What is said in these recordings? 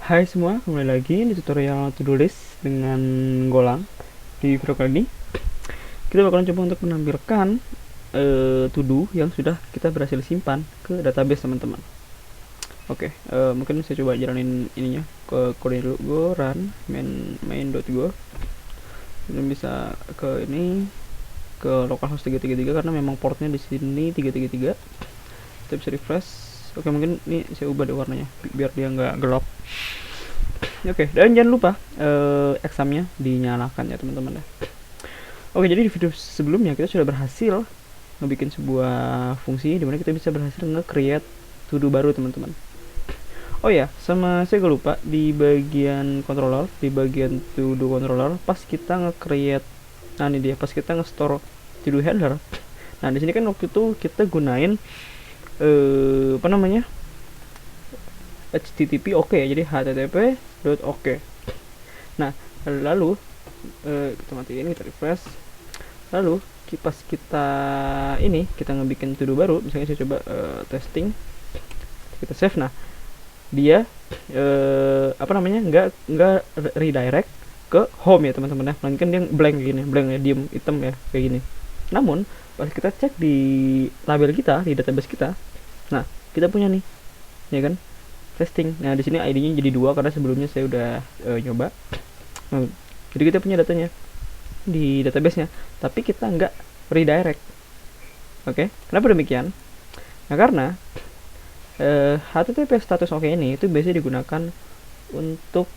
Hai semua, kembali lagi di tutorial to-do list dengan Golang. Di video kali ini, kita bakalan coba untuk menampilkan to-do yang sudah kita berhasil simpan ke database teman-teman. Oke, mungkin saya coba jalanin ininya ke kode dulu. Go run main.go. Kemudian bisa ke ini ke localhost 333 karena memang portnya di sini 333. Kita bisa refresh. Oke, mungkin ini saya ubah deh warnanya biar dia nggak gelap. Oke, dan jangan lupa examnya dinyalakan ya teman-teman ya. Oke, jadi di video sebelumnya kita sudah berhasil ngebikin sebuah fungsi dimana kita bisa berhasil nge-create to-do baru teman-teman. Oh ya, sama saya gak lupa di bagian controller, di bagian to-do controller, pas kita nge-create, nah ini dia, pas kita nge-store to-do handler. Nah di sini kan waktu itu kita gunain apa namanya? HTTP oke, jadi http.oke. Nah lalu kita matiin, kita refresh. Lalu pas kita ini kita ngebikin to-do baru, misalnya saya coba testing, kita save. Nah dia apa namanya, nggak redirect ke home ya teman-teman ya, melainkan dia blank gini, blank ya, diem hitam ya kayak gini. Namun pas kita cek di tabel kita, di database kita, nah kita punya nih ya kan, testing. Nah di sini ID-nya jadi 2 karena sebelumnya saya udah nyoba. Nah, jadi kita punya datanya di database-nya, tapi kita nggak redirect. Oke, kenapa demikian? Nah karena HTTP status oke ini itu biasanya digunakan untuk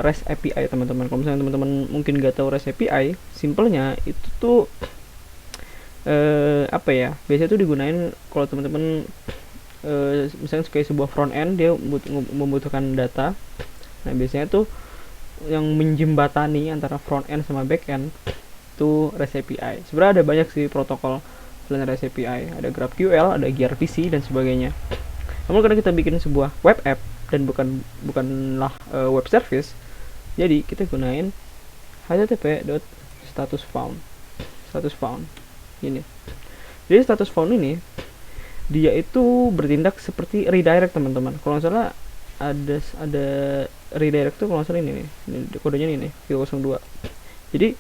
REST API teman-teman. Kalau misalnya teman-teman mungkin nggak tahu REST API, simpelnya itu tuh apa ya? Biasanya tuh digunain kalau teman-teman misalnya kayak sebuah front end, dia membutuhkan data. Nah biasanya tuh yang menjembatani antara front end sama back end itu REST API. Sebenarnya ada banyak sih protokol selain REST API, ada GraphQL, ada gRPC dan sebagainya. Namun karena kita bikin sebuah web app dan bukanlah web service, jadi kita gunain http.statusFound. Status found ini. Jadi status found ini dia itu bertindak seperti redirect teman-teman. Kalau nggak salah ada redirect tuh kalau nggak salah ini nih, kodenya ini nih 302. Jadi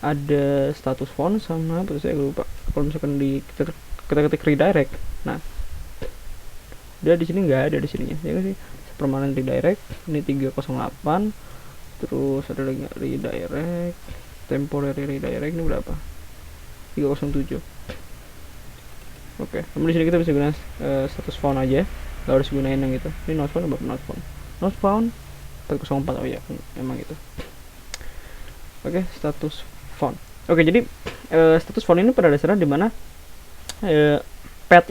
ada status found sama apa tuh saya lupa. Kalau misalkan kita ketik redirect, nah dia di sini nggak ada di sininya ya sih, permanent redirect ini 308. Terus ada lagi redirect, temporary redirect ini berapa, 307. Oke, namun di sini kita bisa gunakan status found aja, nggak harus gunain yang itu. Ini not found, not found 404. Oh ya, emang itu. Oke, status found. Oke, jadi status found ini pada dasarnya dimana pet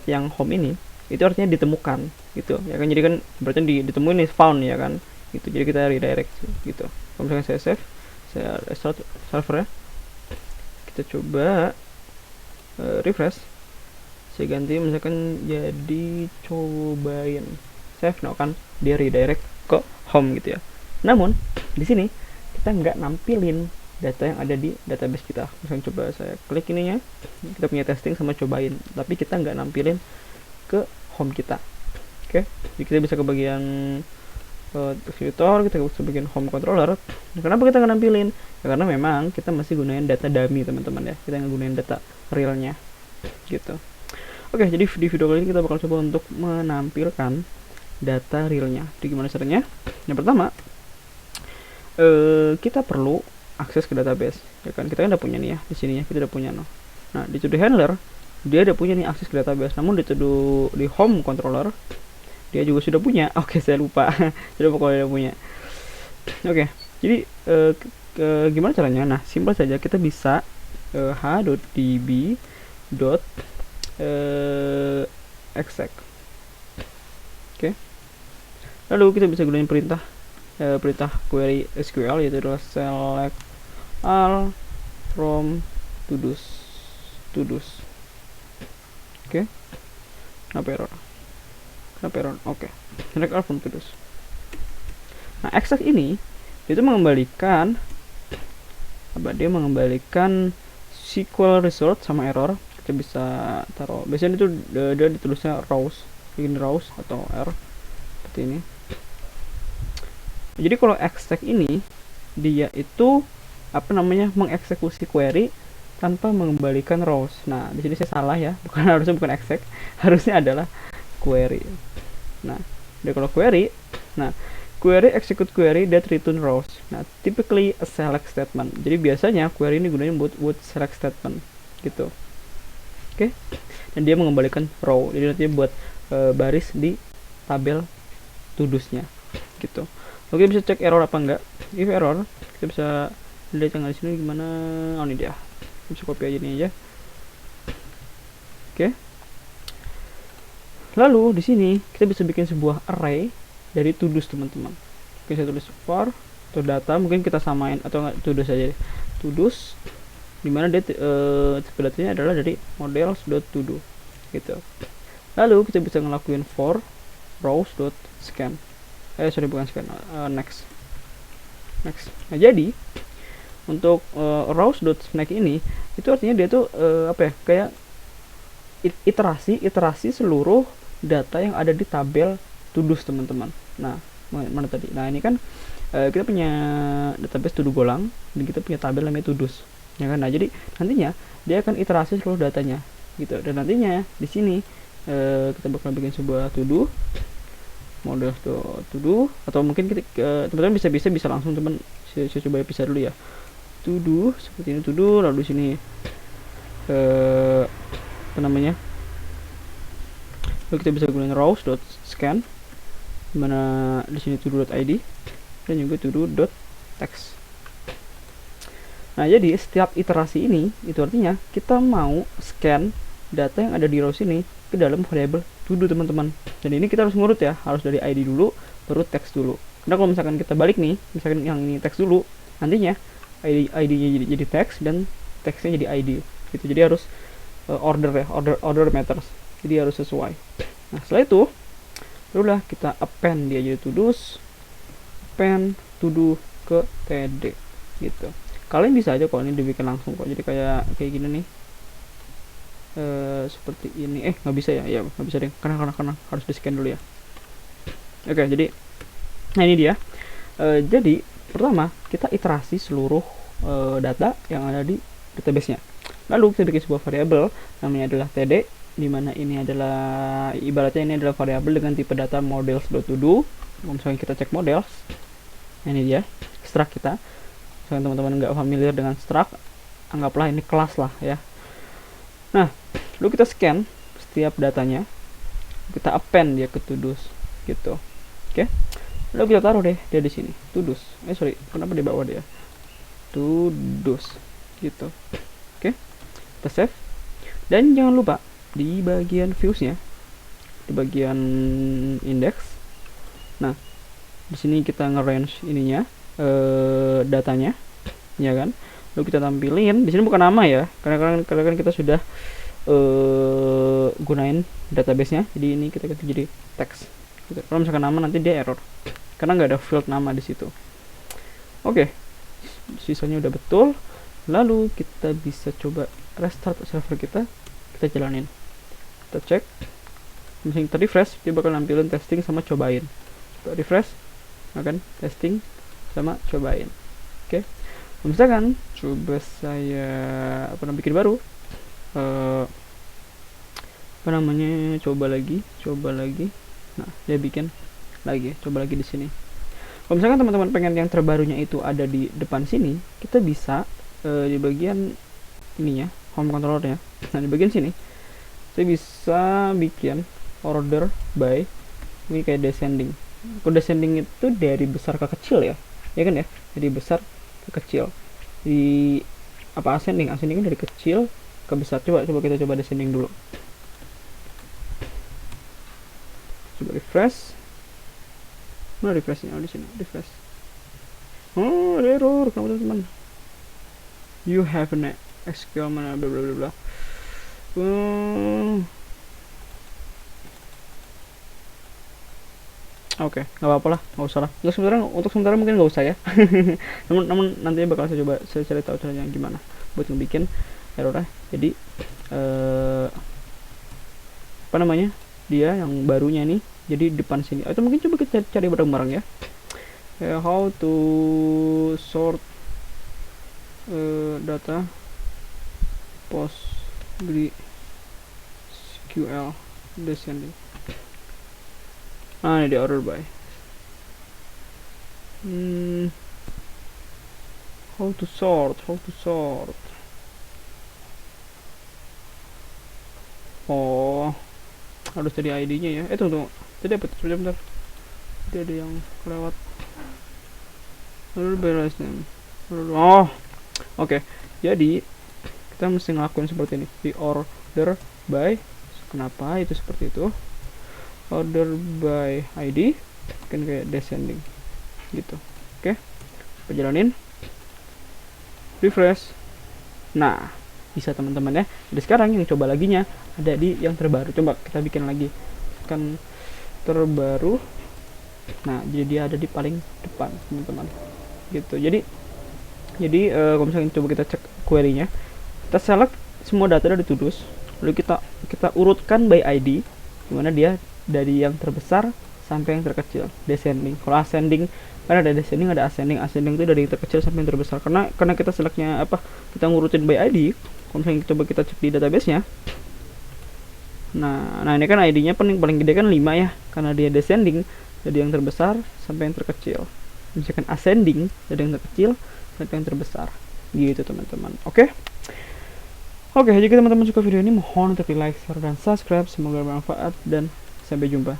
yang home ini itu artinya ditemukan gitu ya kan. Jadi kan berarti ditemuin nih, found ya kan gitu. Jadi kita redirect gitu. Kalau misalkan saya save, saya restart server ya, kita coba refresh, saya ganti misalkan jadi cobain save. Now kan dia redirect ke home gitu ya. Namun di sini kita nggak nampilin data yang ada di database kita. Misalnya coba saya klik ininya, kita punya testing sama cobain, tapi kita nggak nampilin ke home kita. Oke, jadi kita bisa ke bagian editor, kita bisa bagian home controller. Nah, kenapa kita nggak nampilin? Ya, karena memang kita masih gunain data dummy teman-teman ya, kita nggak gunain data realnya gitu. Oke, jadi di video kali ini kita bakal coba untuk menampilkan data realnya. Jadi gimana caranya? Yang pertama, kita perlu akses ke database ya kan. Kita kan udah punya nih ya di sini ya, kita udah punya no. Nah di to-do handler dia udah punya nih akses ke database, namun di home controller dia juga sudah punya. Oke, saya lupa. Sudah pokoknya udah punya. Oke, jadi gimana caranya? Nah simpel saja, kita bisa h.db exec. Oke, lalu kita bisa gunain perintah query SQL, yaitu adalah select all from to-dos. Oke, kenapa error? Oke, select all from to-dos. Nah exec ini itu mengembalikan apa, dia mengembalikan SQL result sama error. Kita bisa taruh, biasanya itu dia ditulisnya rows, bikin rows atau error seperti ini. Jadi kalau exec ini dia itu apa namanya, mengeksekusi query tanpa mengembalikan rows. Nah, di sini saya salah ya, harusnya bukan exec, harusnya adalah query. Nah, jadi kalau query, nah query execute query that return rows. Nah, typically a select statement. Jadi biasanya query ini gunanya buat select statement gitu. Oke. Dan dia mengembalikan row. Jadi nantinya buat baris di tabel tudusnya gitu. Oke, bisa cek error apa enggak. If error, kita bisa lihat yang di sini gimana. Oh, ini dia. Bisa copy aja ini aja. Oke. Lalu di sini kita bisa bikin sebuah array dari tudus teman-teman. Oke, saya tulis for atau data, mungkin kita samain atau enggak tudus aja deh. Tudus dimana dia tipe datanya adalah dari models.todo gitu. Lalu kita bisa ngelakuin for rows.scan. Sorry, bukan scan, next. Nah, jadi untuk rows.snack ini itu artinya dia tuh apa ya, kayak iterasi seluruh data yang ada di tabel tudus teman-teman. Nah, mana tadi? Nah, ini kan kita punya database tudu golang dan kita punya tabel namanya tudus, ya kan? Nah, jadi nantinya dia akan iterasi seluruh datanya gitu. Dan nantinya di sini kita bakal bikin sebuah tudu model.todo, atau mungkin kita teman-teman bisa langsung, teman saya coba pisah dulu ya. Tudu seperti ini, tudu, lalu di sini apa namanya, lalu kita bisa gunakan rows.scan, dimana di sini todo.id dan juga todo.text. Nah, jadi setiap iterasi ini itu artinya kita mau scan data yang ada di rows ini ke dalam variabel todo teman-teman. Dan ini kita harus ngurut ya, harus dari id dulu baru text dulu. Karena kalau misalkan kita balik nih, misalkan yang ini text dulu, nantinya id-nya jadi text dan textnya jadi id gitu. Jadi harus order ya, order matters, jadi harus sesuai. Nah, setelah itu barulah kita append dia jadi tudus, append todo ke td gitu. Kalian bisa aja kalau ini dibikin langsung kok, jadi kayak gini nih, seperti ini. Nggak bisa ya, nggak bisa deh, karena harus di scan dulu ya. Oke, jadi nah ini dia. Jadi pertama kita iterasi seluruh data yang ada di database-nya. Lalu kita bikin sebuah variabel namanya adalah td, dimana ini adalah ibaratnya ini adalah variabel dengan tipe data models.todo. Misalnya kita cek models, nah ini dia struct kita. Misalnya teman-teman nggak familiar dengan struct, anggaplah ini kelas lah ya. Nah, lalu kita scan setiap datanya, kita append dia ke tudus gitu. Oke. Lalu kita taruh deh dia di sini, tudus. Kenapa di bawah dia? Tudus gitu. Oke. Kita save. Dan jangan lupa di bagian views-nya, di bagian index. Nah, di sini kita nge-range ininya, datanya, ya kan? Lalu kita tampilin di sini bukan nama ya, karena kan kita sudah gunain database-nya. Jadi ini kita ganti jadi text. Gitu. Kalau misalkan nama nanti dia error, karena nggak ada field nama di situ. Oke, sisanya udah betul. Lalu kita bisa coba restart server kita jalanin. Kita cek, misalnya kita refresh, dia bakal nampilin testing sama cobain. Coba refresh, akan testing sama cobain. Oke. Misalkan coba saya bikin baru, coba lagi. Nah, dia bikin lagi, coba lagi di sini. Kalau misalkan teman-teman pengen yang terbarunya itu ada di depan sini, kita bisa di bagian ininya, home controller ya. Nah, di bagian sini saya bisa bikin order by, ini kayak descending. Kalau descending itu dari besar ke kecil ya kan ya, dari besar ke kecil. Di apa ascending kan dari kecil ke besar. Coba kita coba descending dulu. Coba refresh. Mana refreshnya? Di sini refresh. Oh, ada error teman-teman. You have an SQL mana bla bla bla. Oke, nggak apa-apa lah, nggak usah lah. Untuk sementara mungkin nggak usah ya. namun nantinya bakal saya cari tahu caranya gimana buat ngebikin errornya. Jadi dia yang barunya nih, jadi depan sini. Atau mungkin coba kita cari bareng-bareng ya. how to sort data PostgreSQL descending. Ini di order by. How to sort. Oh, harus dari ID-nya ya. Tunggu. Tadi apa? Sebentar. Tadi ada yang kelewat. Order by last name. Oh, oke. Jadi kita mesti ngelakuin seperti ini. Di order by. Kenapa itu seperti itu? Order by ID kan kayak descending gitu. Oke. Perjalanin. Refresh. Nah, bisa teman-teman ya. Jadi sekarang yang coba laginya ada di yang terbaru. Coba kita bikin lagi kan terbaru. Nah, jadi dia ada di paling depan teman-teman gitu. Jadi kalau misalnya coba kita cek query-nya, kita select semua data dari to-dos, lalu kita urutkan by ID, dimana dia dari yang terbesar sampai yang terkecil, descending. Kalau ascending kan ada descending, ada ascending itu dari yang terkecil sampai yang terbesar. Karena kita selectnya kita ngurutin by ID. Kalau misalnya coba kita cek di database-nya, nah ini kan ID-nya paling gede kan 5 ya, karena dia descending dari yang terbesar sampai yang terkecil. Misalkan ascending dari yang terkecil sampai yang terbesar gitu teman-teman. Oke, jika teman-teman suka video ini, mohon untuk di like, share, dan subscribe. Semoga bermanfaat dan sampai jumpa.